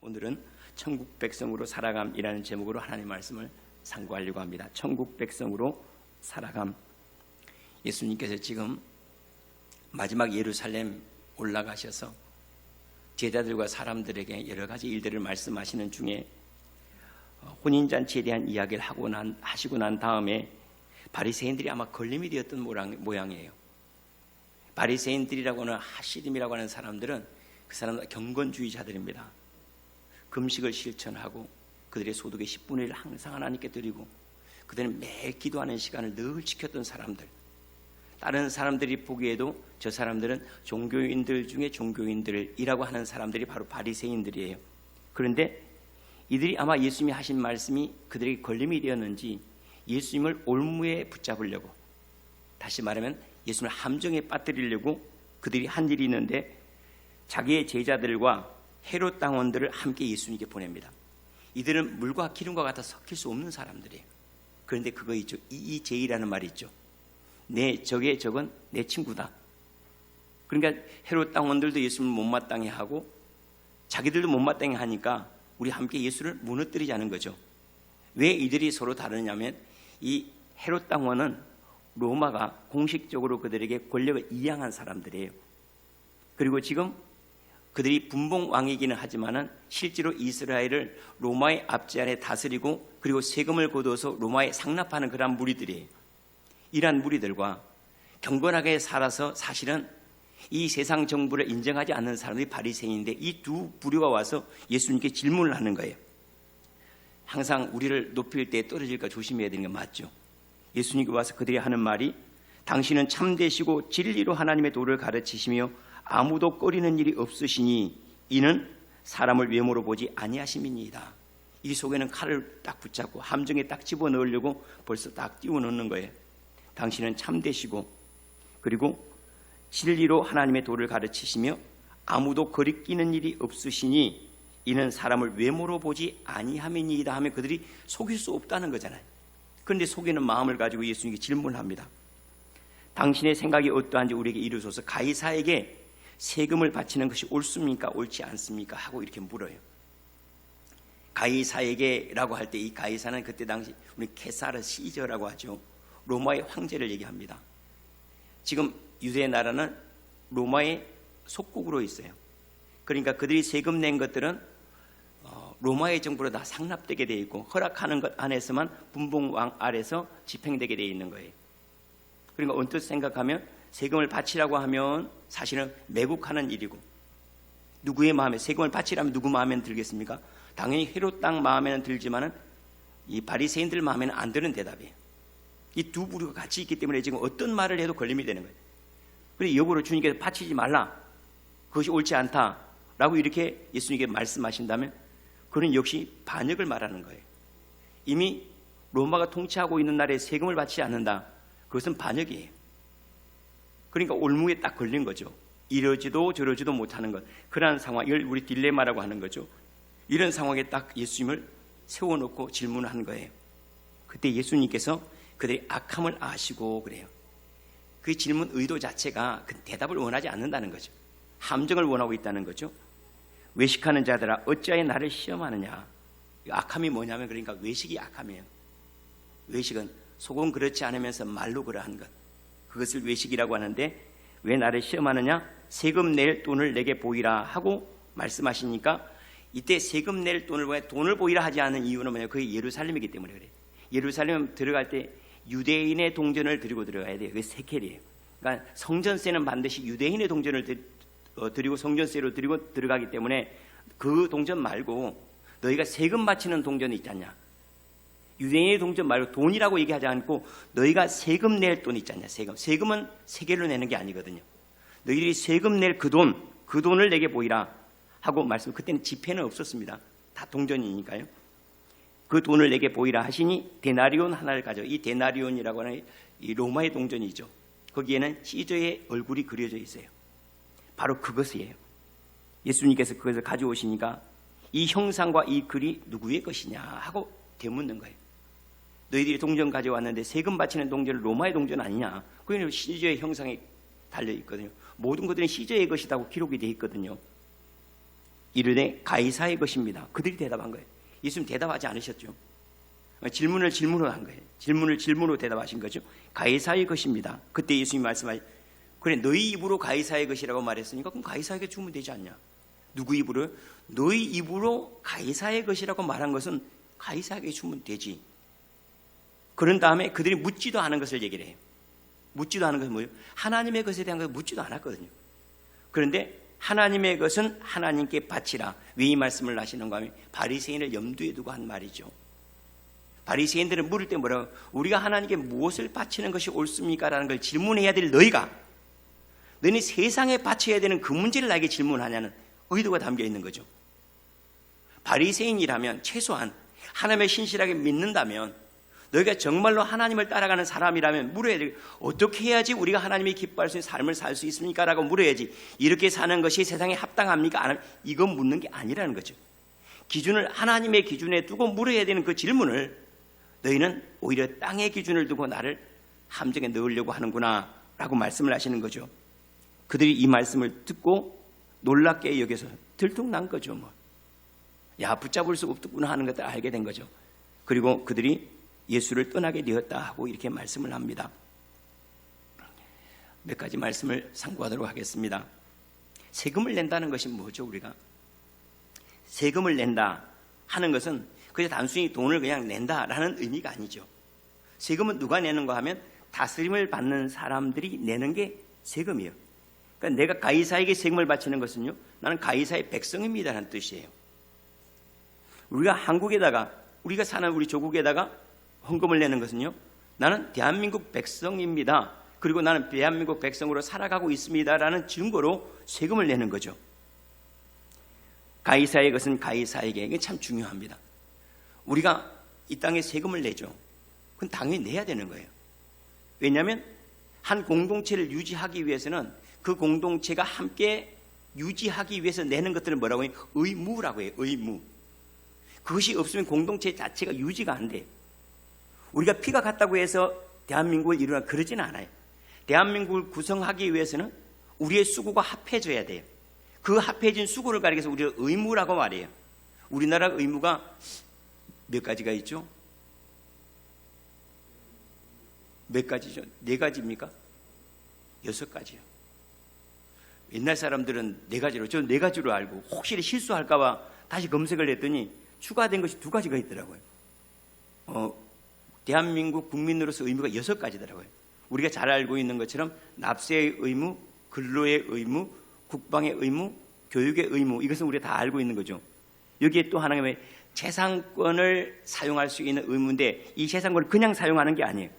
오늘은 천국 백성으로 살아감이라는 제목으로 하나님의 말씀을 상고하려고 합니다. 천국 백성으로 살아감. 예수님께서 지금 마지막 예루살렘 올라가셔서 제자들과 사람들에게 여러 가지 일들을 말씀하시는 중에 혼인잔치에 대한 이야기를 하시고 난 다음에 바리새인들이 아마 걸림이 되었던 모양이에요. 바리새인들이라고 하는 하시림이라고 하는 사람들은 그 사람들 경건주의자들입니다. 금식을 실천하고 그들의 소득의 10분의 1을 항상 하나님께 드리고 그들은 매일 기도하는 시간을 늘 지켰던 사람들. 다른 사람들이 보기에도 저 사람들은 종교인들 중에 종교인들이라고 하는 사람들이 바로 바리새인들이에요. 그런데 이들이 아마 예수님이 하신 말씀이 그들에게 걸림이 되었는지 예수님을 올무에 붙잡으려고, 다시 말하면 예수님을 함정에 빠뜨리려고 그들이 한 일이 있는데 자기의 제자들과 헤롯 당원들을 함께 예수님께 보냅니다. 이들은 물과 기름과 같아 섞일 수 없는 사람들이에요. 그런데 그거 있죠. 이이제이라는 말이 있죠. 저건 내 친구다. 그러니까 헤롯 당원들도 예수님을 못마땅해 하고 자기들도 못마땅해 하니까 우리 함께 예수를 무너뜨리자는 거죠. 왜 이들이 서로 다르냐면 이 헤롯 당원은 로마가 공식적으로 그들에게 권력을 이양한 사람들이에요. 그리고 지금 그들이 분봉왕이기는 하지만은 실제로 이스라엘을 로마의 압제 아래 다스리고 그리고 세금을 거둬서 로마에 상납하는 그런 무리들이에요. 이러한 무리들과 경건하게 살아서 사실은 이 세상 정부를 인정하지 않는 사람들이 바리새인인데 이 두 부류가 와서 예수님께 질문을 하는 거예요. 항상 우리를 높일 때 떨어질까 조심해야 되는 게 맞죠. 예수님께 와서 그들이 하는 말이 당신은 참되시고 진리로 하나님의 도를 가르치시며 아무도 꺼리는 일이 없으시니 이는 사람을 외모로 보지 아니하심이니이다. 이 속에는 칼을 딱 붙잡고 함정에 딱 집어넣으려고 벌써 딱 띄워넣는 거예요. 당신은 참되시고 그리고 진리로 하나님의 도를 가르치시며 아무도 거리끼는 일이 없으시니 이는 사람을 외모로 보지 아니함이니이다 하면 그들이 속일 수 없다는 거잖아요. 그런데 속이는 마음을 가지고 예수님께 질문합니다. 당신의 생각이 어떠한지 우리에게 이루소서. 가이사에게 세금을 바치는 것이 옳습니까? 옳지 않습니까? 하고 이렇게 물어요. 가이사에게라고 할 때 이 가이사는 그때 당시 우리 케사르 시저라고 하죠. 로마의 황제를 얘기합니다. 지금 유대 나라는 로마의 속국으로 있어요. 그러니까 그들이 세금 낸 것들은 로마의 정부로 다 상납되게 되어 있고 허락하는 것 안에서만 분봉왕 아래서 집행되게 되어 있는 거예요. 그러니까 언뜻 생각하면 세금을 바치라고 하면 사실은 매국하는 일이고 누구의 마음에 세금을 바치라면 누구 마음에는 들겠습니까? 당연히 헤롯 땅 마음에는 들지만은 이 바리새인들 마음에는 안 드는 대답이에요. 이 두 부류가 같이 있기 때문에 지금 어떤 말을 해도 걸림이 되는 거예요. 그래서 역으로 주님께서 바치지 말라. 그것이 옳지 않다라고 이렇게 예수님께 말씀하신다면 그는 역시 반역을 말하는 거예요. 이미 로마가 통치하고 있는 나라에 세금을 바치지 않는다. 그것은 반역이에요. 그러니까 올무에 딱 걸린 거죠. 이러지도 저러지도 못하는 것. 그러한 상황, 이걸 우리 딜레마라고 하는 거죠. 이런 상황에 딱 예수님을 세워놓고 질문을 한 거예요. 그때 예수님께서 그들의 악함을 아시고 그래요. 그 질문 의도 자체가 그 대답을 원하지 않는다는 거죠. 함정을 원하고 있다는 거죠. 외식하는 자들아 어찌하여 나를 시험하느냐. 악함이 뭐냐면 그러니까 외식이 악함이에요. 외식은 속은 그렇지 않으면서 말로 그러한 것. 그것을 외식이라고 하는데 왜 나를 시험하느냐? 세금 낼 돈을 내게 보이라 하고 말씀하시니까 이때 세금 낼 돈을 보이라 하지 않은 이유는 뭐냐? 그게 예루살렘이기 때문에 그래요. 예루살렘 들어갈 때 유대인의 동전을 들고 들어가야 돼요. 그게 세켈이에요. 그러니까 성전세는 반드시 유대인의 동전을 드리고 성전세로 드리고 들어가기 때문에 그 동전 말고 너희가 세금 바치는 동전이 있지 않냐? 유대인의 동전 말고 돈이라고 얘기하지 않고 너희가 세금 낼 돈 있지 않냐? 세금은 세겔로 내는 게 아니거든요. 너희들이 세금 낼 그 돈을 내게 보이라 하고 말씀. 그때는 지폐는 없었습니다. 다 동전이니까요. 그 돈을 내게 보이라 하시니 데나리온 하나를 가져. 이 데나리온이라고 하는 이 로마의 동전이죠. 거기에는 시저의 얼굴이 그려져 있어요. 바로 그것이에요. 예수님께서 그것을 가져오시니까 이 형상과 이 글이 누구의 것이냐 하고 되묻는 거예요. 너희들이 동전 가져왔는데 세금 바치는 동전은 로마의 동전 아니냐? 그게 시저의 형상에 달려 있거든요. 모든 것들은 시저의 것이라고 기록이 되어 있거든요. 이르되 가이사의 것입니다. 그들이 대답한 거예요. 예수님 대답하지 않으셨죠. 질문을 질문으로 한 거예요. 질문을 질문으로 대답하신 거죠. 가이사의 것입니다. 그때 예수님이 말씀하신, 그래 너희 입으로 가이사의 것이라고 말했으니까 그럼 가이사에게 주면 되지 않냐. 누구 입으로? 너희 입으로 가이사의 것이라고 말한 것은 가이사에게 주면 되지. 그런 다음에 그들이 묻지도 않은 것을 얘기를 해요. 묻지도 않은 것은 뭐예요? 하나님의 것에 대한 것을 묻지도 않았거든요. 그런데 하나님의 것은 하나님께 바치라. 왜 이 말씀을 하시는가 하면 바리새인을 염두에 두고 한 말이죠. 바리새인들은 물을 때 뭐라고? 우리가 하나님께 무엇을 바치는 것이 옳습니까? 라는 걸 질문해야 될 너희가, 너희 세상에 바쳐야 되는 그 문제를 나에게 질문하냐는 의도가 담겨 있는 거죠. 바리새인이라면 최소한 하나님을 신실하게 믿는다면, 너희가 정말로 하나님을 따라가는 사람이라면 물어야 돼. 어떻게 해야지 우리가 하나님이 기뻐할 수 있는 삶을 살 수 있습니까? 라고 물어야지. 이렇게 사는 것이 세상에 합당합니까? 안 합니까? 이건 묻는 게 아니라는 거죠. 기준을 하나님의 기준에 두고 물어야 되는 그 질문을 너희는 오히려 땅의 기준을 두고 나를 함정에 넣으려고 하는구나 라고 말씀을 하시는 거죠. 그들이 이 말씀을 듣고 놀랍게 여겨서 들통난 거죠. 뭐. 야, 붙잡을 수 없구나 하는 것을 알게 된 거죠. 그리고 그들이 예수를 떠나게 되었다 하고 이렇게 말씀을 합니다. 몇 가지 말씀을 상고하도록 하겠습니다. 세금을 낸다는 것이 뭐죠? 우리가 세금을 낸다 하는 것은 그냥 단순히 돈을 그냥 낸다라는 의미가 아니죠. 세금은 누가 내는가 하면 다스림을 받는 사람들이 내는 게 세금이에요. 그러니까 내가 가이사에게 세금을 바치는 것은요, 나는 가이사의 백성입니다라는 뜻이에요. 우리가 한국에다가, 우리가 사는 우리 조국에다가 헌금을 내는 것은요, 나는 대한민국 백성입니다. 그리고 나는 대한민국 백성으로 살아가고 있습니다라는 증거로 세금을 내는 거죠. 가이사의 것은 가이사에게. 이게 참 중요합니다. 우리가 이 땅에 세금을 내죠. 그건 당연히 내야 되는 거예요. 왜냐하면 한 공동체를 유지하기 위해서는 그 공동체가 함께 유지하기 위해서 내는 것들을 뭐라고 해요? 의무라고 해요. 의무. 그것이 없으면 공동체 자체가 유지가 안 돼요. 우리가 피가 같다고 해서 대한민국을 이루나 그러지는 않아요. 대한민국을 구성하기 위해서는 우리의 수고가 합해져야 돼요. 그 합해진 수고를 가리켜서 우리가 의무라고 말해요. 우리나라 의무가 몇 가지가 있죠? 몇 가지죠? 4가지입니까? 6가지요. 옛날 사람들은 4가지로, 저는 4가지로 알고 혹시 실수할까봐 다시 검색을 했더니 추가된 것이 2가지가 있더라고요. 대한민국 국민으로서 의무가 6가지더라고요. 우리가 잘 알고 있는 것처럼 납세의 의무, 근로의 의무, 국방의 의무, 교육의 의무, 이것은 우리가 다 알고 있는 거죠. 여기에 또 하나가 재산권을 사용할 수 있는 의무인데, 이 재산권을 그냥 사용하는 게 아니에요.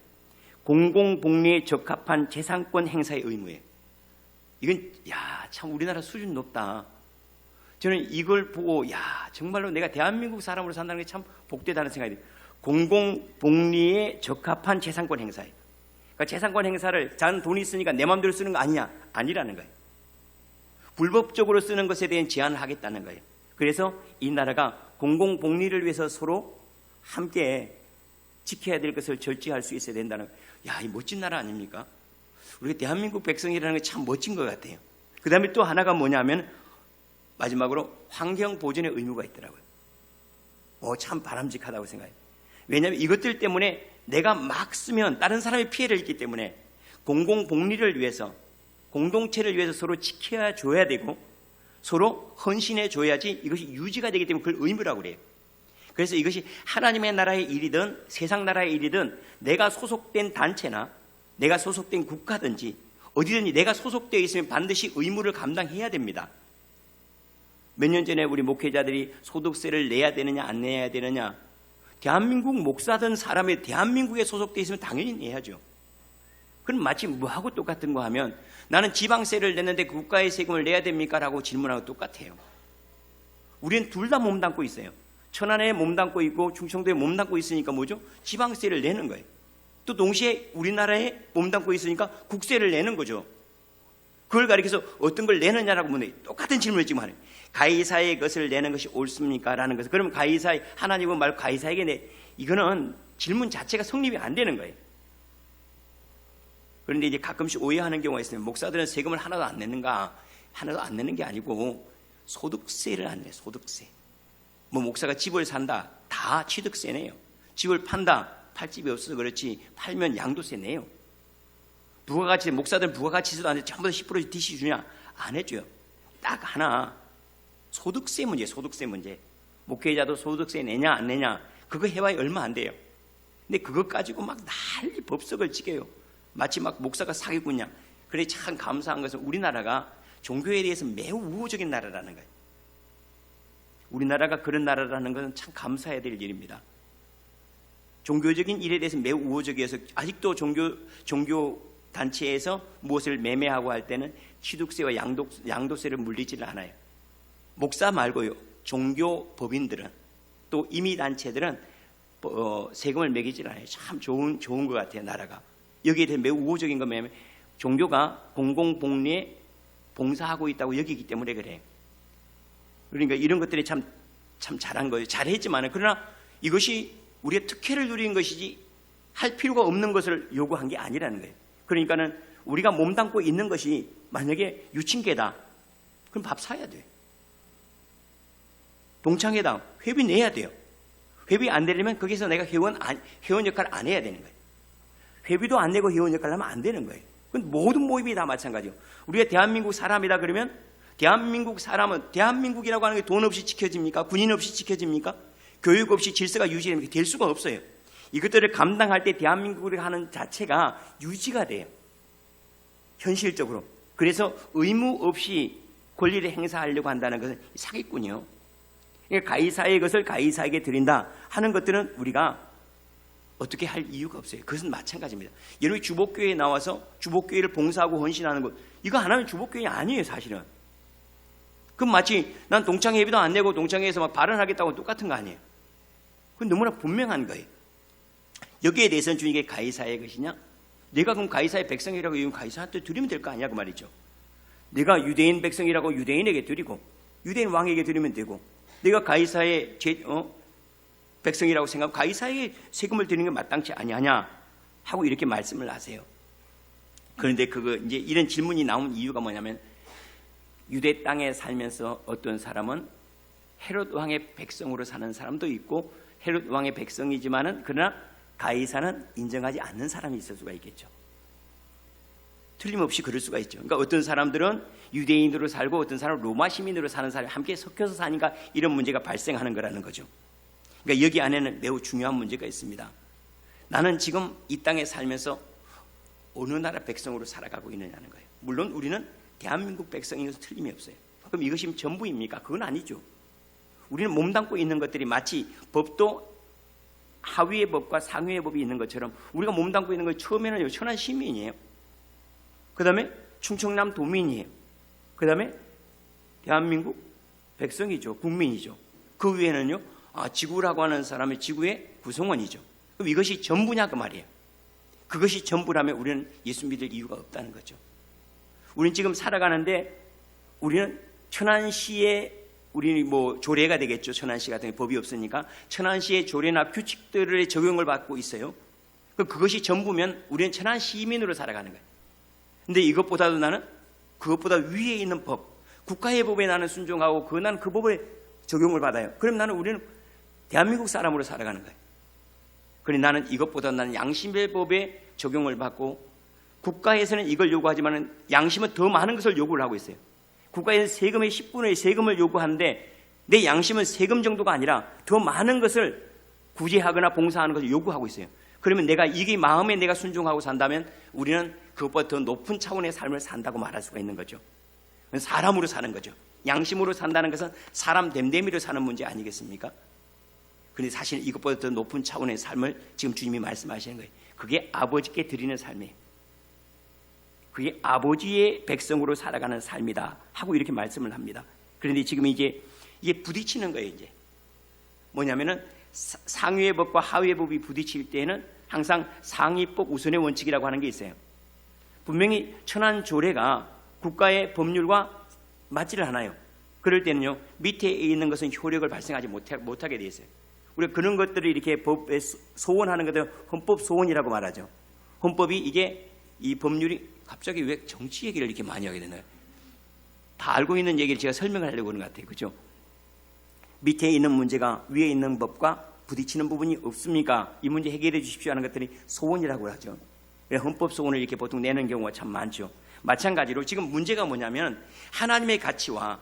공공복리에 적합한 재산권 행사의 의무예요. 이건 참 우리나라 수준 높다. 저는 이걸 보고 정말로 내가 대한민국 사람으로 산다는 게 참 복되다는 생각이 들어요. 공공복리에 적합한 재산권 행사예요. 그러니까 재산권 행사를 자는 돈이 있으니까 내 마음대로 쓰는 거 아니라는 거예요. 불법적으로 쓰는 것에 대한 제한을 하겠다는 거예요. 그래서 이 나라가 공공복리를 위해서 서로 함께 지켜야 될 것을 절제할 수 있어야 된다는 거예요. 이 멋진 나라 아닙니까? 우리가 대한민국 백성이라는 게 참 멋진 것 같아요. 그 다음에 또 하나가 뭐냐면 마지막으로 환경 보존의 의무가 있더라고요. 참 바람직하다고 생각해요. 왜냐하면 이것들 때문에 내가 막 쓰면 다른 사람이 피해를 입기 때문에 공공복리를 위해서, 공동체를 위해서 서로 지켜야 줘야 되고 서로 헌신해 줘야지 이것이 유지가 되기 때문에 그걸 의무라고 그래요. 그래서 이것이 하나님의 나라의 일이든 세상 나라의 일이든 내가 소속된 단체나 내가 소속된 국가든지 어디든지 내가 소속되어 있으면 반드시 의무를 감당해야 됩니다. 몇 년 전에 우리 목회자들이 소득세를 내야 되느냐 안 내야 되느냐, 대한민국 목사든 사람이 대한민국에 소속되어 있으면 당연히 내야죠. 그럼 마치 뭐하고 똑같은 거 하면 나는 지방세를 냈는데 국가의 세금을 내야 됩니까? 라고 질문하고 똑같아요. 우리는 둘 다 몸담고 있어요. 천안에 몸담고 있고 충청도에 몸담고 있으니까 뭐죠? 지방세를 내는 거예요. 또 동시에 우리나라에 몸담고 있으니까 국세를 내는 거죠. 그걸 가리켜서 어떤 걸 내느냐라고 묻는 똑같은 질문을 지금 하는 거예요. 가이사의 것을 내는 것이 옳습니까? 라는 것을. 그러면 가이사, 하나님은 말고 가이사에게 내, 이거는 질문 자체가 성립이 안 되는 거예요. 그런데 이제 가끔씩 오해하는 경우가 있어요. 목사들은 세금을 하나도 안 내는가? 하나도 안 내는 게 아니고 소득세를 안 내. 소득세. 뭐 목사가 집을 산다, 다 취득세 내요. 집을 판다, 팔 집이 없어서 그렇지 팔면 양도세 내요. 부가가치, 목사들은 부가가치세도 안 돼. 전부 다 10% DC 주냐? 안 해줘요. 딱 하나, 소득세 문제. 소득세 문제. 목회자도 소득세 내냐 안 내냐, 그거 해봐야 얼마 안 돼요. 근데 그것 가지고 막 난리 법석을 지겨요. 마치 막 목사가 사기꾼이야. 그래 참 감사한 것은 우리나라가 종교에 대해서 매우 우호적인 나라라는 거예요. 우리나라가 그런 나라라는 것은 참 감사해야 될 일입니다. 종교적인 일에 대해서 매우 우호적이어서 아직도 종교 단체에서 무엇을 매매하고 할 때는 취득세와 양도세를 물리지를 않아요. 목사 말고요, 종교 법인들은 또 임의단체들은 세금을 매기지를 않아요. 참 좋은 것 같아요, 나라가. 여기에 대해 매우 우호적인 건 뭐냐면 종교가 공공복리에 봉사하고 있다고 여기기 때문에 그래요. 그러니까 이런 것들이 참 잘한 거예요. 잘했지만 그러나 이것이 우리의 특혜를 누리는 것이지 할 필요가 없는 것을 요구한 게 아니라는 거예요. 그러니까는 우리가 몸담고 있는 것이 만약에 유친계다, 그럼 밥 사야 돼요. 동창회당 회비 내야 돼요. 회비 안 내려면 거기서 내가 회원 역할을 안 해야 되는 거예요. 회비도 안 내고 회원 역할을 하면 안 되는 거예요. 그건 모든 모임이 다 마찬가지예요. 우리가 대한민국 사람이다 그러면 대한민국 사람은, 대한민국이라고 하는 게 돈 없이 지켜집니까? 군인 없이 지켜집니까? 교육 없이 질서가 유지됩니까? 될 수가 없어요. 이것들을 감당할 때 대한민국을 하는 자체가 유지가 돼요. 현실적으로. 그래서 의무 없이 권리를 행사하려고 한다는 것은 사기꾼이요. 그러니까 가이사의 것을 가이사에게 드린다 하는 것들은 우리가 어떻게 할 이유가 없어요. 그것은 마찬가지입니다. 여러분이 주복교회에 나와서 주복교회를 봉사하고 헌신하는 것, 이거 안 하면 주복교회 아니에요, 사실은. 그럼 마치 난 동창회비도 안 내고 동창회에서 막 발언하겠다고 똑같은 거 아니에요. 그건 너무나 분명한 거예요. 여기에 대해서는 주님께 가이사의 것이냐? 내가 그럼 가이사의 백성이라고 이건 가이사한테 드리면 될 거 아니야, 그 말이죠. 내가 유대인 백성이라고 유대인에게 드리고 유대인 왕에게 드리면 되고, 내가 가이사의 백성이라고 생각하고 가이사에게 세금을 드리는 게 마땅치 아니하냐 하고 이렇게 말씀을 하세요. 그런데 이제 이런 질문이 나온 이유가 뭐냐면, 유대 땅에 살면서 어떤 사람은 헤롯 왕의 백성으로 사는 사람도 있고, 헤롯 왕의 백성이지만은 그러나 가이사는 인정하지 않는 사람이 있을 수가 있겠죠. 틀림없이 그럴 수가 있죠. 그러니까 어떤 사람들은 유대인으로 살고 어떤 사람은 로마 시민으로 사는 사람이 함께 섞여서 사니까 이런 문제가 발생하는 거라는 거죠. 그러니까 여기 안에는 매우 중요한 문제가 있습니다. 나는 지금 이 땅에 살면서 어느 나라 백성으로 살아가고 있느냐는 거예요. 물론 우리는 대한민국 백성인 것은 틀림이 없어요. 그럼 이것이 전부입니까? 그건 아니죠. 우리는 몸담고 있는 것들이 마치 법도 하위의 법과 상위의 법이 있는 것처럼 우리가 몸담고 있는 것, 처음에는 천안 시민이에요. 그 다음에 충청남 도민이에요. 그 다음에 대한민국 백성이죠. 국민이죠. 그 위에는요, 지구라고 하는 사람의 지구의 구성원이죠. 그럼 이것이 전부냐 그 말이에요. 그것이 전부라면 우리는 예수 믿을 이유가 없다는 거죠. 우리는 지금 살아가는데 우리는 천안시의 우리는 조례가 되겠죠. 천안시 같은 법이 없으니까 천안시의 조례나 규칙들의 적용을 받고 있어요. 그것이 전부면 우리는 천안 시민으로 살아가는 거예요. 근데 이것보다도 나는 그것보다 위에 있는 법, 국가의 법에 나는 순종하고 나는 그 법에 적용을 받아요. 그럼 우리는 대한민국 사람으로 살아가는 거예요. 그러니 나는 이것보다 나는 양심의 법에 적용을 받고, 국가에서는 이걸 요구하지만 양심은 더 많은 것을 요구를 하고 있어요. 국가에서는 세금의 10분의 1 세금을 요구하는데 내 양심은 세금 정도가 아니라 더 많은 것을 구제하거나 봉사하는 것을 요구하고 있어요. 그러면 이게 마음에 내가 순종하고 산다면 우리는 그것보다 더 높은 차원의 삶을 산다고 말할 수가 있는 거죠. 사람으로 사는 거죠. 양심으로 산다는 것은 사람 됨됨이로 사는 문제 아니겠습니까? 그런데 사실 이것보다 더 높은 차원의 삶을 지금 주님이 말씀하시는 거예요. 그게 아버지께 드리는 삶이에요. 그게 아버지의 백성으로 살아가는 삶이다 하고 이렇게 말씀을 합니다. 그런데 지금 이게 부딪히는 거예요. 이제 뭐냐면은 상위의 법과 하위의 법이 부딪힐 때에는 항상 상위법 우선의 원칙이라고 하는 게 있어요. 분명히 천안 조례가 국가의 법률과 맞지를 않아요. 그럴 때는요, 밑에 있는 것은 효력을 발생하지 못하게 돼 있어요. 우리가 그런 것들을 이렇게 법에 소원하는 것들 헌법 소원이라고 말하죠. 헌법이 이 법률이 갑자기 왜 정치 얘기를 이렇게 많이 하게 되나요? 다 알고 있는 얘기를 제가 설명하려고 하는 것 같아요. 그죠? 밑에 있는 문제가 위에 있는 법과 부딪히는 부분이 없습니까? 이 문제 해결해 주십시오 하는 것들이 소원이라고 하죠. 헌법 소원을 이렇게 보통 내는 경우가 참 많죠. 마찬가지로 지금 문제가 뭐냐면 하나님의 가치와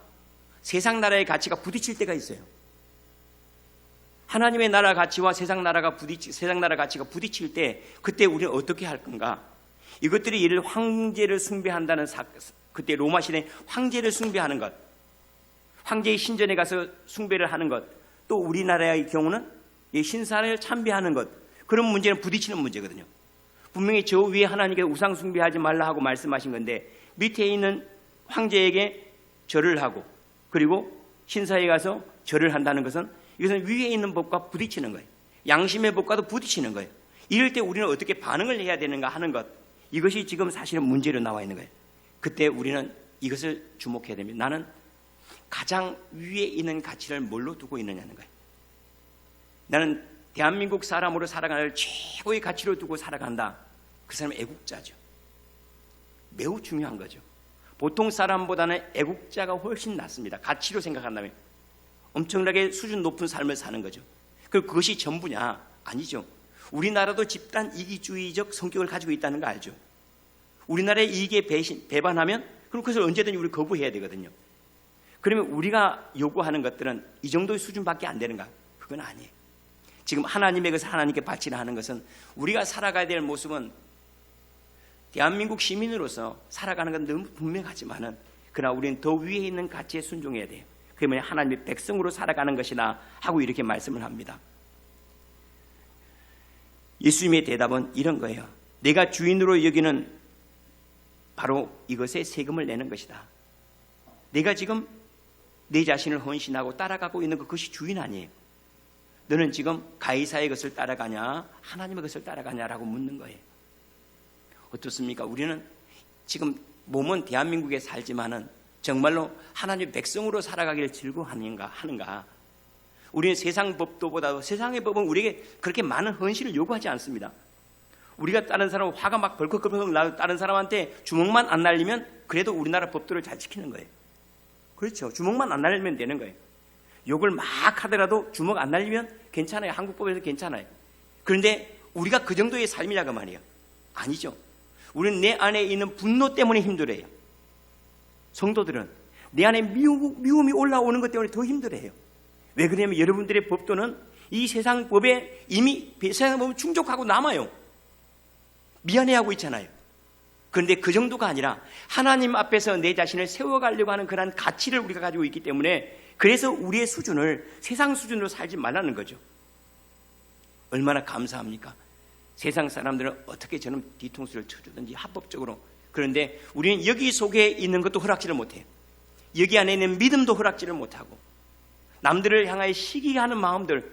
세상 나라의 가치가 부딪힐 때가 있어요. 하나님의 나라 가치와 세상 나라 가치가 부딪힐 때 그때 우리는 어떻게 할 건가? 이것들이 예를 황제를 숭배한다는 그때 로마 시대 황제를 숭배하는 것, 황제의 신전에 가서 숭배를 하는 것, 또 우리나라의 경우는 신사를 참배하는 것, 그런 문제는 부딪히는 문제거든요. 분명히 저 위에 하나님께서 우상 숭배하지 말라 하고 말씀하신 건데 밑에 있는 황제에게 절을 하고 그리고 신사에 가서 절을 한다는 것은 이것은 위에 있는 법과 부딪히는 거예요. 양심의 법과도 부딪히는 거예요. 이럴 때 우리는 어떻게 반응을 해야 되는가 하는 것, 이것이 지금 사실은 문제로 나와 있는 거예요. 그때 우리는 이것을 주목해야 됩니다. 나는 가장 위에 있는 가치를 뭘로 두고 있느냐는 거예요. 나는 대한민국 사람으로 살아가는 최고의 가치로 두고 살아간다. 그 사람은 애국자죠. 매우 중요한 거죠. 보통 사람보다는 애국자가 훨씬 낫습니다. 가치로 생각한다면 엄청나게 수준 높은 삶을 사는 거죠. 그리고 그것이 전부냐? 아니죠. 우리나라도 집단 이기주의적 성격을 가지고 있다는 거 알죠? 우리나라의 이익에 배반하면 그럼 그것을 언제든지 우리 거부해야 되거든요. 그러면 우리가 요구하는 것들은 이 정도의 수준밖에 안 되는가? 그건 아니에요. 지금 하나님의 것을 하나님께 바치라 하는 것은 우리가 살아가야 될 모습은 대한민국 시민으로서 살아가는 건 너무 분명하지만은 그러나 우리는 더 위에 있는 가치에 순종해야 돼요. 그게 뭐냐? 하나님의 백성으로 살아가는 것이다 하고 이렇게 말씀을 합니다. 예수님의 대답은 이런 거예요. 내가 주인으로 여기는 바로 이것에 세금을 내는 것이다. 내가 지금 내 자신을 헌신하고 따라가고 있는 그것이 주인 아니에요. 너는 지금 가이사의 것을 따라가냐 하나님의 것을 따라가냐라고 묻는 거예요. 어떻습니까? 우리는 지금 몸은 대한민국에 살지만은 정말로 하나님의 백성으로 살아가기를 즐거워하는가? 우리는 세상 법도보다도 세상의 법은 우리에게 그렇게 많은 헌신을 요구하지 않습니다. 우리가 다른 사람 화가 막 벌컥벌컥 나고 다른 사람한테 주먹만 안 날리면 그래도 우리나라 법도를 잘 지키는 거예요. 그렇죠. 주먹만 안 날리면 되는 거예요. 욕을 막 하더라도 주먹 안 날리면 괜찮아요. 한국법에서 괜찮아요. 그런데 우리가 그 정도의 삶이라고 말이에요. 아니죠. 우리는 내 안에 있는 분노 때문에 힘들어요. 성도들은 내 안에 미움이 올라오는 것 때문에 더 힘들어요. 왜 그러냐면 여러분들의 법도는 이 세상 법에 이미 세상 법을 충족하고 남아요. 미안해하고 있잖아요. 그런데 그 정도가 아니라 하나님 앞에서 내 자신을 세워가려고 하는 그런 가치를 우리가 가지고 있기 때문에 그래서 우리의 수준을 세상 수준으로 살지 말라는 거죠. 얼마나 감사합니까? 세상 사람들은 어떻게 저는 뒤통수를 쳐주든지 합법적으로. 그런데 우리는 여기 속에 있는 것도 허락지를 못해요. 여기 안에 있는 믿음도 허락지를 못하고 남들을 향하여 시기하는 마음들,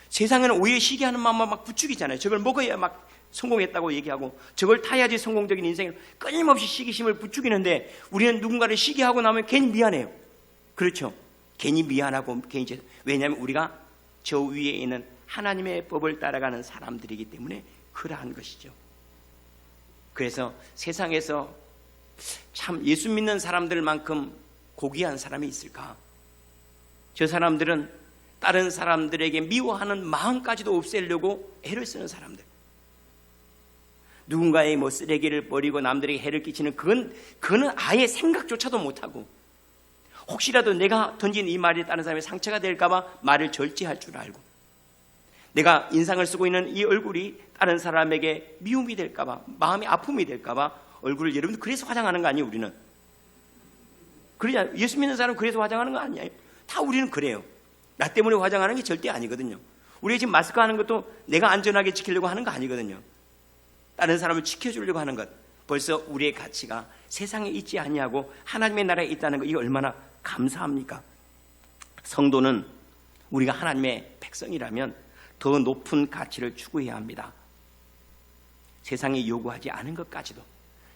세상에는 오히려 시기하는 마음만 막 부추기잖아요. 저걸 먹어야 막 성공했다고 얘기하고 저걸 타야지 성공적인 인생을 끊임없이 시기심을 부추기는데 우리는 누군가를 시기하고 나면 괜히 미안해요. 그렇죠. 괜히 미안하고 괜히 왜냐하면 우리가 저 위에 있는 하나님의 법을 따라가는 사람들이기 때문에 그러한 것이죠. 그래서 세상에서 참 예수 믿는 사람들만큼 고귀한 사람이 있을까? 저 사람들은 다른 사람들에게 미워하는 마음까지도 없애려고 애를 쓰는 사람들. 누군가의 뭐 쓰레기를 버리고 남들에게 해를 끼치는 그거는 아예 생각조차도 못하고 혹시라도 내가 던진 이 말이 다른 사람의 상처가 될까봐 말을 절제할 줄 알고 내가 인상을 쓰고 있는 이 얼굴이 다른 사람에게 미움이 될까봐 마음의 아픔이 될까봐 얼굴을 여러분 그래서 화장하는 거 아니에요? 우리는 그러지 예수 믿는 사람은 그래서 화장하는 거 아니에요? 다 우리는 그래요. 나 때문에 화장하는 게 절대 아니거든요. 우리 지금 마스크 하는 것도 내가 안전하게 지키려고 하는 거 아니거든요. 다른 사람을 지켜주려고 하는 것. 벌써 우리의 가치가 세상에 있지 아니하고 하나님의 나라에 있다는 거, 이게 얼마나 감사합니까? 성도는 우리가 하나님의 백성이라면 더 높은 가치를 추구해야 합니다. 세상이 요구하지 않은 것까지도.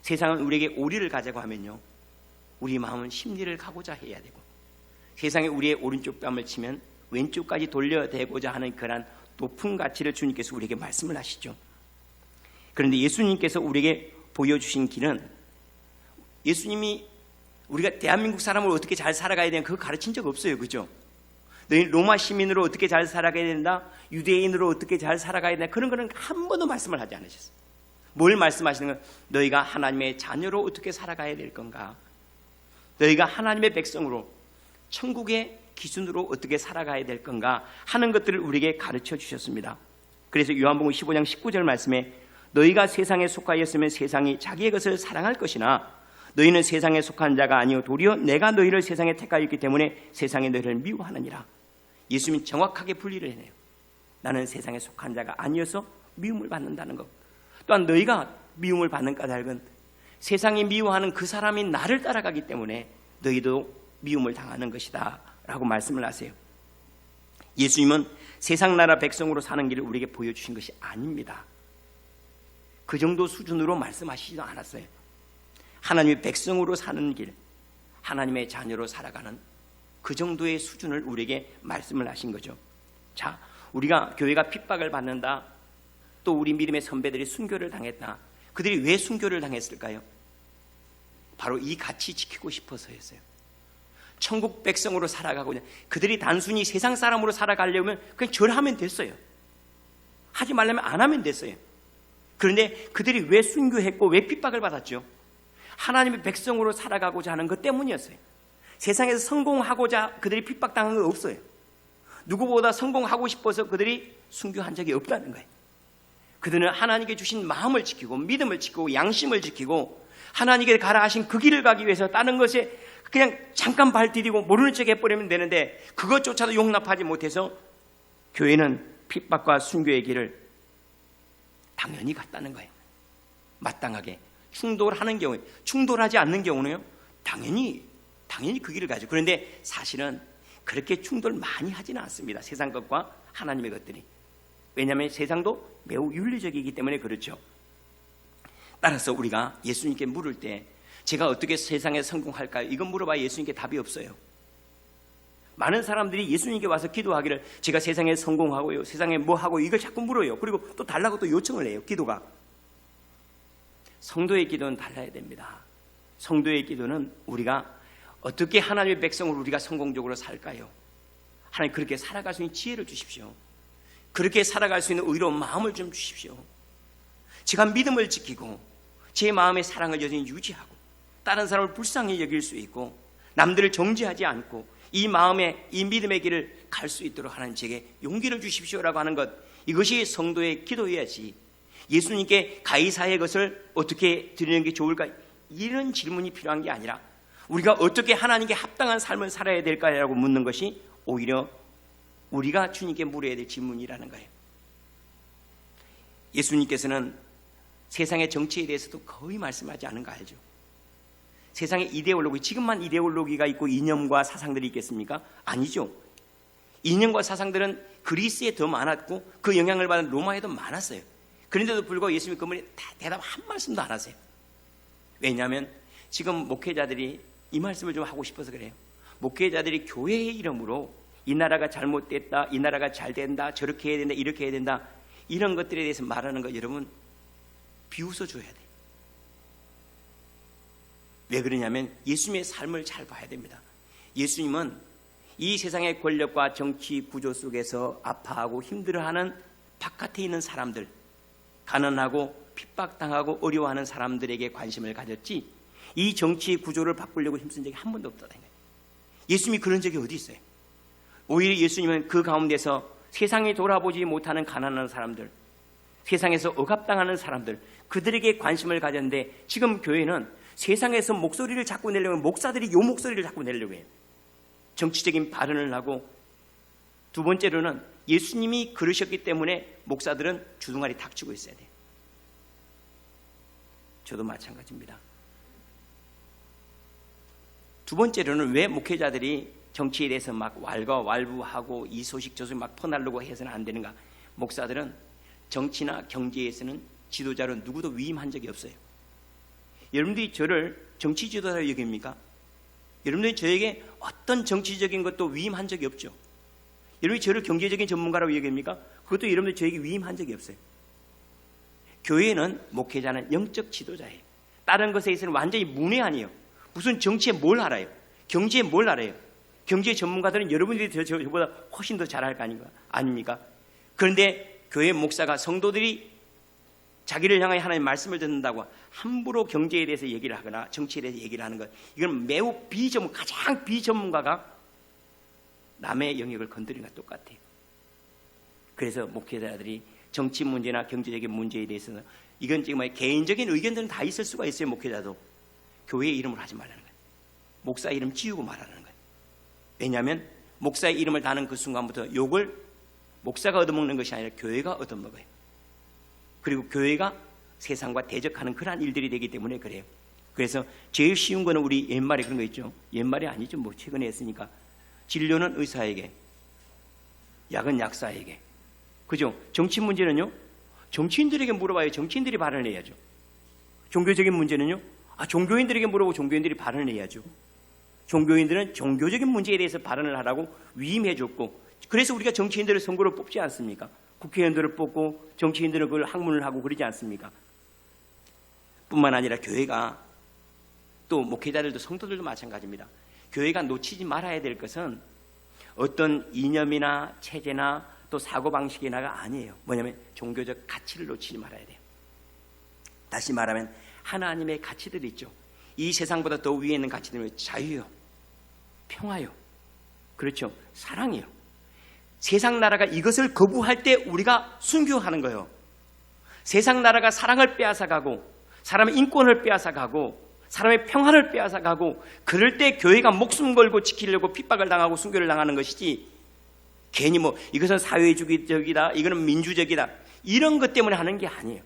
세상은 우리에게 오리를 가자고 하면요, 우리 마음은 심리를 가고자 해야 되고, 세상에 우리의 오른쪽 뺨을 치면 왼쪽까지 돌려대고자 하는 그런 높은 가치를 주님께서 우리에게 말씀을 하시죠. 그런데 예수님께서 우리에게 보여주신 길은, 예수님이 우리가 대한민국 사람을 어떻게 잘 살아가야 되는 그거 가르친 적 없어요. 그죠? 너희 로마 시민으로 어떻게 잘 살아가야 된다, 유대인으로 어떻게 잘 살아가야 된다, 그런 거는 한 번도 말씀을 하지 않으셨어요. 뭘 말씀하시는 건 너희가 하나님의 자녀로 어떻게 살아가야 될 건가, 너희가 하나님의 백성으로 천국의 기준으로 어떻게 살아가야 될 건가 하는 것들을 우리에게 가르쳐 주셨습니다. 그래서 요한복음 15장 19절 말씀에 너희가 세상에 속하였으면 세상이 자기의 것을 사랑할 것이나 너희는 세상에 속한 자가 아니요 도리어 내가 너희를 세상에 택하였기 때문에 세상이 너희를 미워하느니라. 예수님은 정확하게 분리를 해내요. 나는 세상에 속한 자가 아니어서 미움을 받는다는 것, 또한 너희가 미움을 받는 까닭은 세상이 미워하는 그 사람이 나를 따라가기 때문에 너희도 미움을 당하는 것이다 라고 말씀을 하세요. 예수님은 세상 나라 백성으로 사는 길을 우리에게 보여주신 것이 아닙니다. 그 정도 수준으로 말씀하시지도 않았어요. 하나님의 백성으로 사는 길, 하나님의 자녀로 살아가는 그 정도의 수준을 우리에게 말씀을 하신 거죠. 자, 우리가 교회가 핍박을 받는다, 또 우리 믿음의 선배들이 순교를 당했다. 그들이 왜 순교를 당했을까요? 바로 이 가치 지키고 싶어서였어요. 천국 백성으로 살아가고자, 그들이 단순히 세상 사람으로 살아가려면 그냥 절하면 됐어요. 하지 말려면 안 하면 됐어요. 그런데 그들이 왜 순교했고 왜 핍박을 받았죠? 하나님의 백성으로 살아가고자 하는 것 때문이었어요. 세상에서 성공하고자 그들이 핍박당한 건 없어요. 누구보다 성공하고 싶어서 그들이 순교한 적이 없다는 거예요. 그들은 하나님께 주신 마음을 지키고 믿음을 지키고 양심을 지키고 하나님께 가라 하신 그 길을 가기 위해서 다른 것에 그냥 잠깐 발 디디고 모르는 척 해버리면 되는데 그것조차도 용납하지 못해서 교회는 핍박과 순교의 길을 당연히 갔다는 거예요. 마땅하게 충돌하는 경우에, 충돌하지 않는 경우는요 당연히 그 길을 가죠. 그런데 사실은 그렇게 충돌 많이 하지는 않습니다. 세상 것과 하나님의 것들이. 왜냐하면 세상도 매우 윤리적이기 때문에 그렇죠. 따라서 우리가 예수님께 물을 때 제가 어떻게 세상에 성공할까요? 이건 물어봐야 예수님께 답이 없어요. 많은 사람들이 예수님께 와서 기도하기를 제가 세상에 성공하고요, 세상에 뭐 하고 이걸 자꾸 물어요. 그리고 또 달라고 또 요청을 해요. 기도가. 성도의 기도는 달라야 됩니다. 성도의 기도는 우리가 어떻게 하나님의 백성으로 우리가 성공적으로 살까요? 하나님 그렇게 살아갈 수 있는 지혜를 주십시오. 그렇게 살아갈 수 있는 의로운 마음을 좀 주십시오. 제가 믿음을 지키고 제 마음의 사랑을 여전히 유지하고 다른 사람을 불쌍히 여길 수 있고 남들을 정죄하지 않고 이 마음의 이 믿음의 길을 갈 수 있도록 하는 제게 용기를 주십시오라고 하는 것, 이것이 성도의 기도여야지 예수님께 가이사의 것을 어떻게 드리는 게 좋을까 이런 질문이 필요한 게 아니라 우리가 어떻게 하나님께 합당한 삶을 살아야 될까라고 묻는 것이 오히려 우리가 주님께 물어야 될 질문이라는 거예요. 예수님께서는 세상의 정치에 대해서도 거의 말씀하지 않은 거 알죠? 세상의 이데올로기, 지금만 이데올로기가 있고 이념과 사상들이 있겠습니까? 아니죠. 이념과 사상들은 그리스에 더 많았고 그 영향을 받은 로마에도 많았어요. 그런데도 불구하고 예수님이 그분이 대답 한 말씀도 안 하세요. 왜냐하면 지금 목회자들이 이 말씀을 좀 하고 싶어서 그래요. 목회자들이 교회의 이름으로 이 나라가 잘못됐다, 이 나라가 잘 된다, 저렇게 해야 된다, 이렇게 해야 된다, 이런 것들에 대해서 말하는 거 여러분 비웃어 줘야 돼요. 왜 그러냐면 예수님의 삶을 잘 봐야 됩니다. 예수님은 이 세상의 권력과 정치 구조 속에서 아파하고 힘들어하는 바깥에 있는 사람들, 가난하고 핍박당하고 어려워하는 사람들에게 관심을 가졌지 이 정치 구조를 바꾸려고 힘쓴 적이 한 번도 없다는 거예요. 예수님이 그런 적이 어디 있어요? 오히려 예수님은 그 가운데서 세상에 돌아보지 못하는 가난한 사람들, 세상에서 억압당하는 사람들, 그들에게 관심을 가졌는데 지금 교회는 세상에서 목소리를 자꾸 내려면 목사들이 요 목소리를 자꾸 내려고 해요. 정치적인 발언을 하고, 두 번째로는 예수님이 그러셨기 때문에 목사들은 주둥아리 닥치고 있어야 돼요. 저도 마찬가지입니다. 두 번째로는 왜 목회자들이 정치에 대해서 막 왈가왈부하고 이 소식 저 소식 막 퍼나르고 해서는 안 되는가? 목사들은 정치나 경제에서는 지도자로 누구도 위임한 적이 없어요. 여러분들이 저를 정치 지도자로 여깁니까? 여러분들이 저에게 어떤 정치적인 것도 위임한 적이 없죠. 여러분이 저를 경제적인 전문가라고 여깁니까? 그것도 여러분들이 저에게 위임한 적이 없어요. 교회는 목회자는 영적 지도자예요. 다른 것에 있어서는 완전히 문외한이에요. 무슨 정치에 뭘 알아요? 경제에 뭘 알아요? 경제 전문가들은 여러분들이 저보다 훨씬 더 잘할 거 아닙니까? 그런데 교회 목사가 성도들이 자기를 향해 하나님의 말씀을 듣는다고 함부로 경제에 대해서 얘기를 하거나 정치에 대해서 얘기를 하는 것, 이건 매우 가장 비전문가가 남의 영역을 건드리는 것 똑같아요. 그래서 목회자들이 정치 문제나 경제적인 문제에 대해서는 이건 지금 개인적인 의견들은 다 있을 수가 있어요. 목회자도 교회의 이름을 하지 말라는 거예요. 목사 이름 지우고 말하는 거예요. 왜냐하면 목사의 이름을 다는 그 순간부터 욕을 목사가 얻어먹는 것이 아니라 교회가 얻어먹어요. 그리고 교회가 세상과 대적하는 그러한 일들이 되기 때문에 그래요. 그래서 제일 쉬운 거는 우리 옛말에 그런 거 있죠. 옛말이 아니죠. 뭐 최근에 했으니까. 진료는 의사에게, 약은 약사에게. 그죠? 정치 문제는요, 정치인들에게 물어봐요. 정치인들이 발언을 해야죠. 종교적인 문제는요, 종교인들에게 물어보고 종교인들이 발언을 해야죠. 종교인들은 종교적인 문제에 대해서 발언을 하라고 위임해줬고, 그래서 우리가 정치인들을 선거로 뽑지 않습니까? 국회의원들을 뽑고 정치인들은 그걸 학문을 하고 그러지 않습니까? 뿐만 아니라 교회가, 또 목회자들도 성도들도 마찬가지입니다. 교회가 놓치지 말아야 될 것은 어떤 이념이나 체제나 또 사고방식이나가 아니에요. 뭐냐면 종교적 가치를 놓치지 말아야 돼요. 다시 말하면 하나님의 가치들이 있죠. 이 세상보다 더 위에 있는 가치들은 자유요, 평화요, 그렇죠, 사랑이요. 세상 나라가 이것을 거부할 때 우리가 순교하는 거예요. 세상 나라가 사랑을 빼앗아가고 사람의 인권을 빼앗아가고 사람의 평화를 빼앗아가고 그럴 때 교회가 목숨 걸고 지키려고 핍박을 당하고 순교를 당하는 것이지, 괜히 뭐 이것은 사회주의적이다, 이거는 민주적이다, 이런 것 때문에 하는 게 아니에요.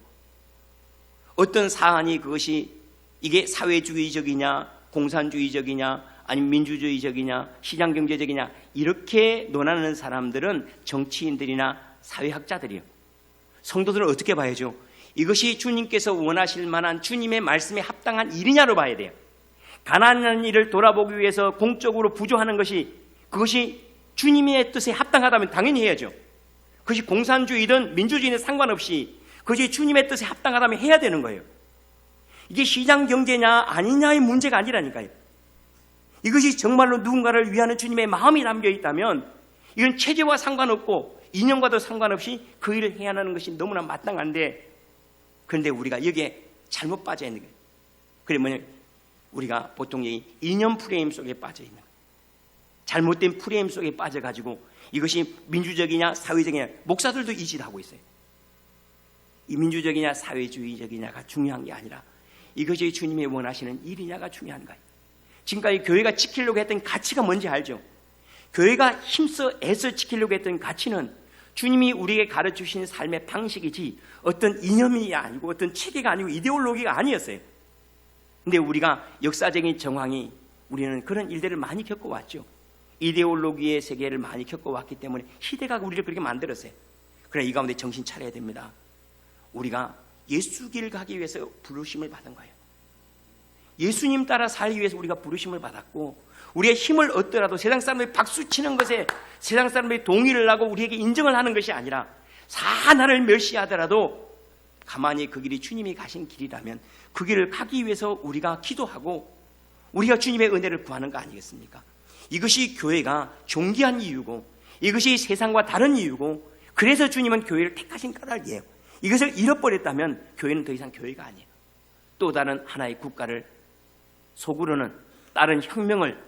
어떤 사안이 그것이 이게 사회주의적이냐 공산주의적이냐 아니면 민주주의적이냐 시장경제적이냐 이렇게 논하는 사람들은 정치인들이나 사회학자들이요. 성도들은 어떻게 봐야죠? 이것이 주님께서 원하실 만한 주님의 말씀에 합당한 일이냐로 봐야 돼요. 가난한 일을 돌아보기 위해서 공적으로 부조하는 것이, 그것이 주님의 뜻에 합당하다면 당연히 해야죠. 그것이 공산주의든 민주주의든 상관없이 그것이 주님의 뜻에 합당하다면 해야 되는 거예요. 이게 시장경제냐 아니냐의 문제가 아니라니까요. 이것이 정말로 누군가를 위하는 주님의 마음이 담겨 있다면 이건 체제와 상관없고 이념과도 상관없이 그 일을 해야 하는 것이 너무나 마땅한데, 그런데 우리가 여기에 잘못 빠져 있는 거예요. 그러면 우리가 보통 이 이념 프레임 속에 빠져 있는 거예요. 잘못된 프레임 속에 빠져가지고 이것이 민주적이냐 사회적이냐, 목사들도 이 짓 하고 있어요. 이 민주적이냐 사회주의적이냐가 중요한 게 아니라 이것이 주님의 원하시는 일이냐가 중요한 거예요. 지금까지 교회가 지키려고 했던 가치가 뭔지 알죠? 교회가 힘써 애써 지키려고 했던 가치는 주님이 우리에게 가르치신 삶의 방식이지 어떤 이념이 아니고 어떤 체계가 아니고 이데올로기가 아니었어요. 근데 우리가 역사적인 정황이, 우리는 그런 일들을 많이 겪어왔죠. 이데올로기의 세계를 많이 겪어왔기 때문에 시대가 우리를 그렇게 만들었어요. 그래, 이 가운데 정신 차려야 됩니다. 우리가 예수 길 가기 위해서 부르심을 받은 거예요. 예수님 따라 살기 위해서 우리가 부르심을 받았고, 우리의 힘을 얻더라도 세상 사람들이 박수치는 것에 세상 사람들이 동의를 하고 우리에게 인정을 하는 것이 아니라 사나를 멸시하더라도 가만히 그 길이 주님이 가신 길이라면 그 길을 가기 위해서 우리가 기도하고 우리가 주님의 은혜를 구하는 거 아니겠습니까? 이것이 교회가 존귀한 이유고 이것이 세상과 다른 이유고, 그래서 주님은 교회를 택하신 까닭이에요. 이것을 잃어버렸다면 교회는 더 이상 교회가 아니에요. 또 다른 하나의 국가를 속으로는 다른 혁명을,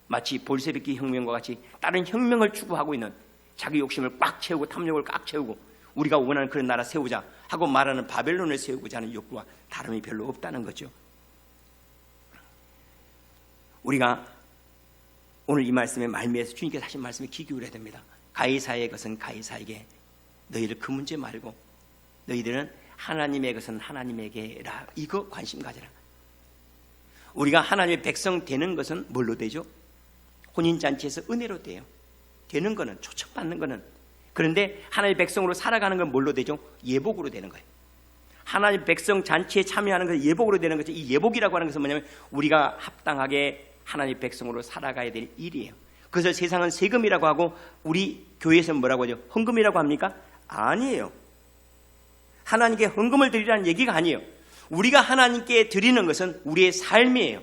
마치 볼셰비키 혁명과 같이 다른 혁명을 추구하고 있는, 자기 욕심을 꽉 채우고 탐욕을 꽉 채우고 우리가 원하는 그런 나라 세우자 하고 말하는 바벨론을 세우고자 하는 욕구와 다름이 별로 없다는 거죠. 우리가 오늘 이 말씀의 말미에서 주님께서 하신 말씀에 귀 기울여야 됩니다. 가이사의 것은 가이사에게, 너희들 그 문제 말고 너희들은 하나님의 것은 하나님에게라, 이거 관심 가져라. 우리가 하나님의 백성 되는 것은 뭘로 되죠? 혼인잔치에서 은혜로 돼요. 되는 거는, 초청받는 거는. 그런데 하나님의 백성으로 살아가는 건 뭘로 되죠? 예복으로 되는 거예요. 하나님의 백성 잔치에 참여하는 것은 예복으로 되는 거죠. 이 예복이라고 하는 것은 뭐냐면 우리가 합당하게 하나님의 백성으로 살아가야 될 일이에요. 그래서 세상은 세금이라고 하고 우리 교회에서는 뭐라고 하죠? 헌금이라고 합니까? 아니에요. 하나님께 헌금을 드리라는 얘기가 아니에요. 우리가 하나님께 드리는 것은 우리의 삶이에요.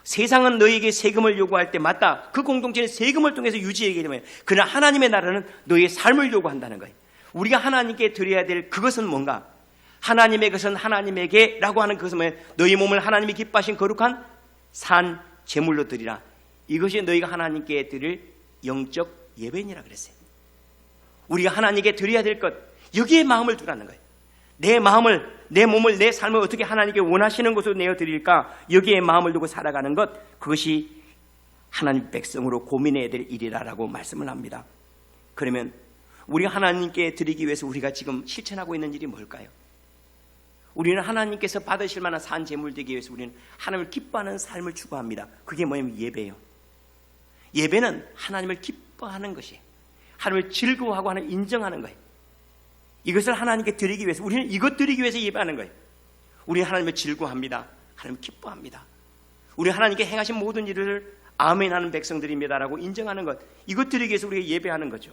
세상은 너에게 세금을 요구할 때 맞다. 그 공동체는 세금을 통해서 유지하게 되면, 그러나 하나님의 나라는 너의 삶을 요구한다는 거예요. 우리가 하나님께 드려야 될 그것은 뭔가? 하나님의 것은 하나님에게 라고 하는 그것은 뭐예요? 너희 몸을 하나님이 기뻐하신 거룩한 산 제물로 드리라. 이것이 너희가 하나님께 드릴 영적 예배니라 그랬어요. 우리가 하나님께 드려야 될 것, 여기에 마음을 두라는 거예요. 내 마음을, 내 몸을, 내 삶을 어떻게 하나님께 원하시는 곳으로 내어드릴까, 여기에 마음을 두고 살아가는 것, 그것이 하나님 백성으로 고민해야 될 일이라고 말씀을 합니다. 그러면 우리가 하나님께 드리기 위해서 우리가 지금 실천하고 있는 일이 뭘까요? 우리는 하나님께서 받으실 만한 산 제물 되기 위해서 우리는 하나님을 기뻐하는 삶을 추구합니다. 그게 뭐냐면 예배예요. 예배는 하나님을 기뻐하는 것이에요. 하나님을 즐거워하고 하나님을 인정하는 거예요. 이것을 하나님께 드리기 위해서, 우리는 이것 드리기 위해서 예배하는 거예요. 우리는 하나님을 즐거워합니다. 하나님을 기뻐합니다. 우리 하나님께 행하신 모든 일을 아멘하는 백성들입니다라고 인정하는 것, 이것 드리기 위해서 우리가 예배하는 거죠.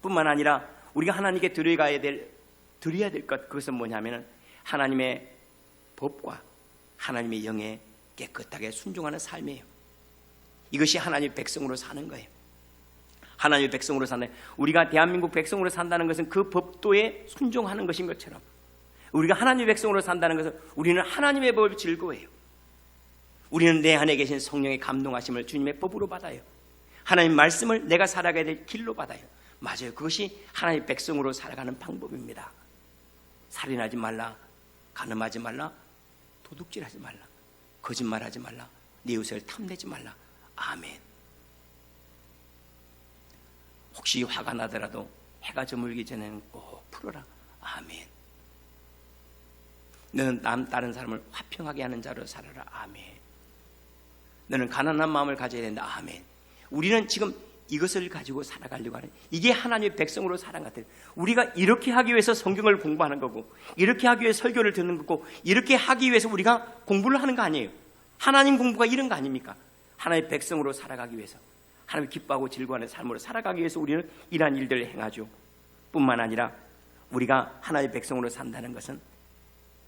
뿐만 아니라 우리가 하나님께 드려야 될 것, 그것은 뭐냐면은 하나님의 법과 하나님의 영에 깨끗하게 순종하는 삶이에요. 이것이 하나님의 백성으로 사는 거예요. 하나님의 백성으로 사는, 우리가 대한민국 백성으로 산다는 것은 그 법도에 순종하는 것인 것처럼, 우리가 하나님의 백성으로 산다는 것은 우리는 하나님의 법을 즐거워해요. 우리는 내 안에 계신 성령의 감동하심을 주님의 법으로 받아요. 하나님 말씀을 내가 살아가야 될 길로 받아요. 맞아요. 그것이 하나님의 백성으로 살아가는 방법입니다. 살인하지 말라, 간음하지 말라, 도둑질하지 말라, 거짓말하지 말라, 네 이웃을 탐내지 말라. 아멘. 혹시 화가 나더라도 해가 저물기 전에는 꼭 풀어라. 아멘. 너는 다른 사람을 화평하게 하는 자로 살아라. 아멘. 너는 가난한 마음을 가져야 된다. 아멘. 우리는 지금 이것을 가지고 살아가려고 하는, 이게 하나님의 백성으로 살아가는 것 같아요. 우리가 이렇게 하기 위해서 성경을 공부하는 거고, 이렇게 하기 위해서 설교를 듣는 거고, 이렇게 하기 위해서 우리가 공부를 하는 거 아니에요. 하나님 공부가 이런 거 아닙니까? 하나님의 백성으로 살아가기 위해서, 하나님 기뻐하고 즐거워하는 삶으로 살아가기 위해서 우리는 이러한 일들을 행하죠. 뿐만 아니라 우리가 하나님의 백성으로 산다는 것은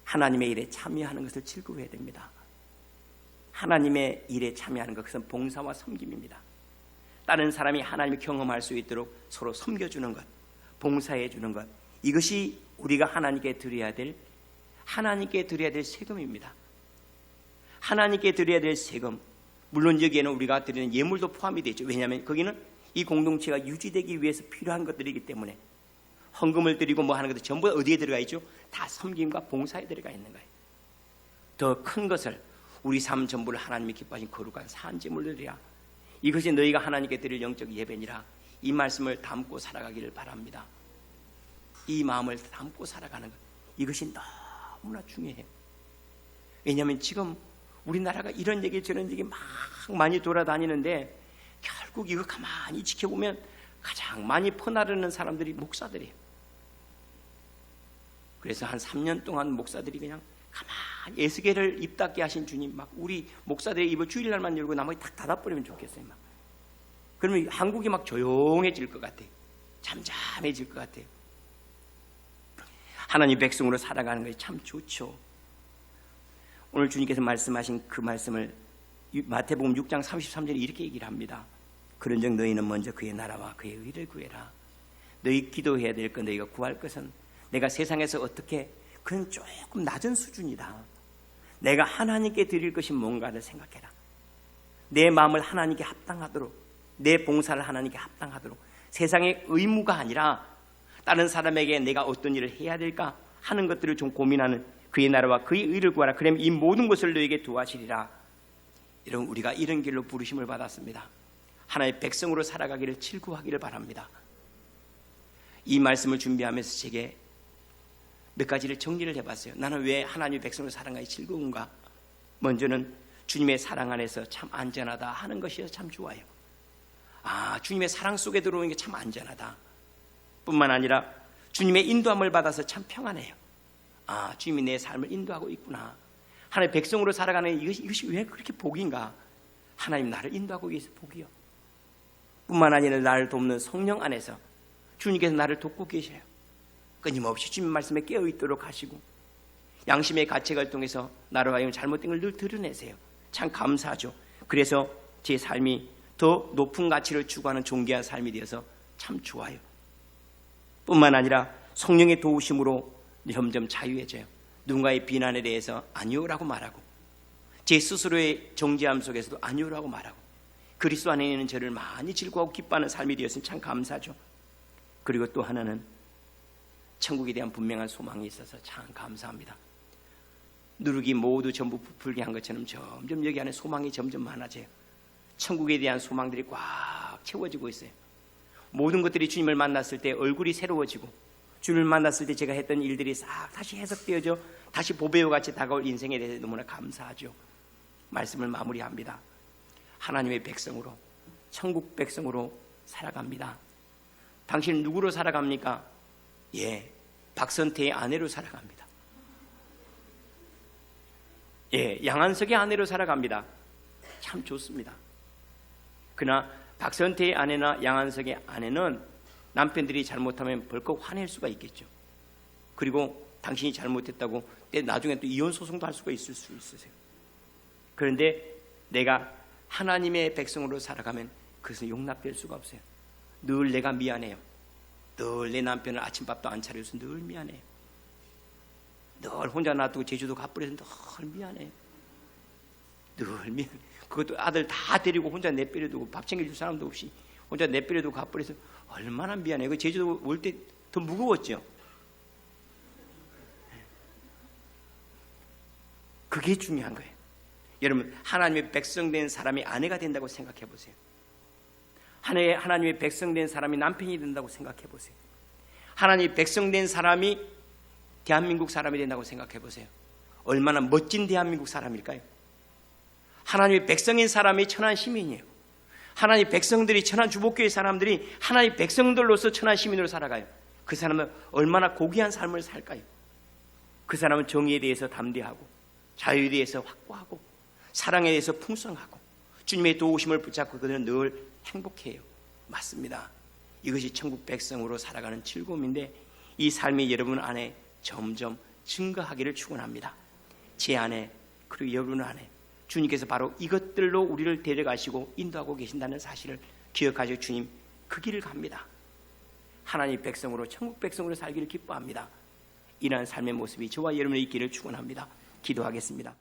하나님의 일에 참여하는 것을 즐거워해야 됩니다. 하나님의 일에 참여하는 것은 봉사와 섬김입니다. 다른 사람이 하나님을 경험할 수 있도록 서로 섬겨주는 것, 봉사해 주는 것, 이것이 우리가 하나님께 드려야 될 세금입니다. 하나님께 드려야 될 세금, 물론 여기에는 우리가 드리는 예물도 포함이 되죠. 왜냐하면 거기는 이 공동체가 유지되기 위해서 필요한 것들이기 때문에 헌금을 드리고 뭐 하는 것도 전부 어디에 들어가 있죠? 다 섬김과 봉사에 들어가 있는 거예요. 더 큰 것을, 우리 삶 전부를 하나님이 기뻐하신 거룩한 산제물로 드리라. 이것이 너희가 하나님께 드릴 영적 예배니라. 이 말씀을 담고 살아가기를 바랍니다. 이 마음을 담고 살아가는 것, 이것이 너무나 중요해요. 왜냐하면 지금 우리나라가 이런 얘기 저런 얘기 막 많이 돌아다니는데, 결국 이거 가만히 지켜보면 가장 많이 퍼나르는 사람들이 목사들이에요. 그래서 한 3년 동안 목사들이 그냥 가만히 에스겔을 입 닫게 하신 주님, 막 우리 목사들의 입을 주일날만 열고 나머지 탁 닫아버리면 좋겠어요. 막. 그러면 한국이 막 조용해질 것 같아요. 잠잠해질 것 같아요. 하나님 백성으로 살아가는 것이 참 좋죠. 오늘 주님께서 말씀하신 그 말씀을 마태복음 6장 33절에 이렇게 얘기를 합니다. 그런즉 너희는 먼저 그의 나라와 그의 의를 구해라. 너희 기도해야 될 것, 너희가 구할 것은, 내가 세상에서 어떻게, 그건 조금 낮은 수준이다. 내가 하나님께 드릴 것이 뭔가를 생각해라. 내 마음을 하나님께 합당하도록, 내 봉사를 하나님께 합당하도록, 세상의 의무가 아니라 다른 사람에게 내가 어떤 일을 해야 될까 하는 것들을 좀 고민하는, 그의 나라와 그의 의를 구하라. 그러면 이 모든 것을 너에게 도와주리라. 여러분, 우리가 이런 길로 부르심을 받았습니다. 하나님의 백성으로 살아가기를 즐거워하기를 바랍니다. 이 말씀을 준비하면서 제게 몇 가지를 정리를 해봤어요. 나는 왜 하나님의 백성으로 살아가기 즐거운가? 먼저는 주님의 사랑 안에서 참 안전하다 하는 것이 참 좋아요. 주님의 사랑 속에 들어오는 게 참 안전하다. 뿐만 아니라 주님의 인도함을 받아서 참 평안해요. 주님이 내 삶을 인도하고 있구나. 하나님의 백성으로 살아가는 이것이 왜 그렇게 복인가? 하나님 나를 인도하고 계셔서 복이요. 뿐만 아니라 나를 돕는 성령 안에서 주님께서 나를 돕고 계셔요. 끊임없이 주님 말씀에 깨어있도록 하시고 양심의 가책을 통해서 나로 하여금 잘못된 걸 늘 드러내세요. 참 감사하죠. 그래서 제 삶이 더 높은 가치를 추구하는 존귀한 삶이 되어서 참 좋아요. 뿐만 아니라 성령의 도우심으로 점점 자유해져요. 누군가의 비난에 대해서 아니오라고 말하고 제 스스로의 정죄함 속에서도 아니오라고 말하고 그리스도 안에 있는 저를 많이 즐거워하고 기뻐하는 삶이 되었으니 참 감사하죠. 그리고 또 하나는 천국에 대한 분명한 소망이 있어서 참 감사합니다. 누룩이 모두 전부 부풀게 한 것처럼 점점 여기 안에 소망이 점점 많아져요. 천국에 대한 소망들이 꽉 채워지고 있어요. 모든 것들이 주님을 만났을 때 얼굴이 새로워지고 주님을 만났을 때 제가 했던 일들이 싹 다시 해석되어져 다시 보배와 같이 다가올 인생에 대해서 너무나 감사하죠. 말씀을 마무리합니다. 하나님의 백성으로 천국 백성으로 살아갑니다. 당신은 누구로 살아갑니까? 예, 박선태의 아내로 살아갑니다. 예, 양한석의 아내로 살아갑니다. 참 좋습니다. 그러나 박선태의 아내나 양한석의 아내는 남편들이 잘못하면 벌컥 화낼 수가 있겠죠. 그리고 당신이 잘못했다고 나중에 또 이혼 소송도 할 수가 있을 수 있으세요. 그런데 내가 하나님의 백성으로 살아가면 그것은 용납될 수가 없어요. 늘 내가 미안해요. 늘 내 남편을 아침밥도 안 차려서 늘 미안해요. 늘 혼자 놔두고 제주도 가버려서 늘 미안해요. 늘 미안해. 그것도 아들 다 데리고 혼자 내버려두고 밥 챙겨줄 사람도 없이 혼자 내버려두고 가버려서 얼마나 미안해요. 그 제주도 올 때 더 무거웠죠. 그게 중요한 거예요. 여러분, 하나님의 백성된 사람이 아내가 된다고 생각해 보세요. 하나님의 백성된 사람이 남편이 된다고 생각해 보세요. 하나님의 백성된 사람이 대한민국 사람이 된다고 생각해 보세요. 얼마나 멋진 대한민국 사람일까요? 하나님의 백성인 사람이 천한 시민이에요. 하나님의 백성들이 천한 주복교회 사람들이 하나님의 백성들로서 천한 시민으로 살아가요. 그 사람은 얼마나 고귀한 삶을 살까요? 그 사람은 정의에 대해서 담대하고 자유에 대해서 확고하고 사랑에 대해서 풍성하고 주님의 도우심을 붙잡고 그들은 늘 행복해요. 맞습니다. 이것이 천국 백성으로 살아가는 즐거움인데 이 삶이 여러분 안에 점점 증거하기를 축원합니다. 제 안에 그리고 여러분 안에 주님께서 바로 이것들로 우리를 데려가시고 인도하고 계신다는 사실을 기억하시고 주님 그 길을 갑니다. 하나님 백성으로 천국 백성으로 살기를 기뻐합니다. 이러한 삶의 모습이 저와 여러분의 있기를 축원합니다. 기도하겠습니다.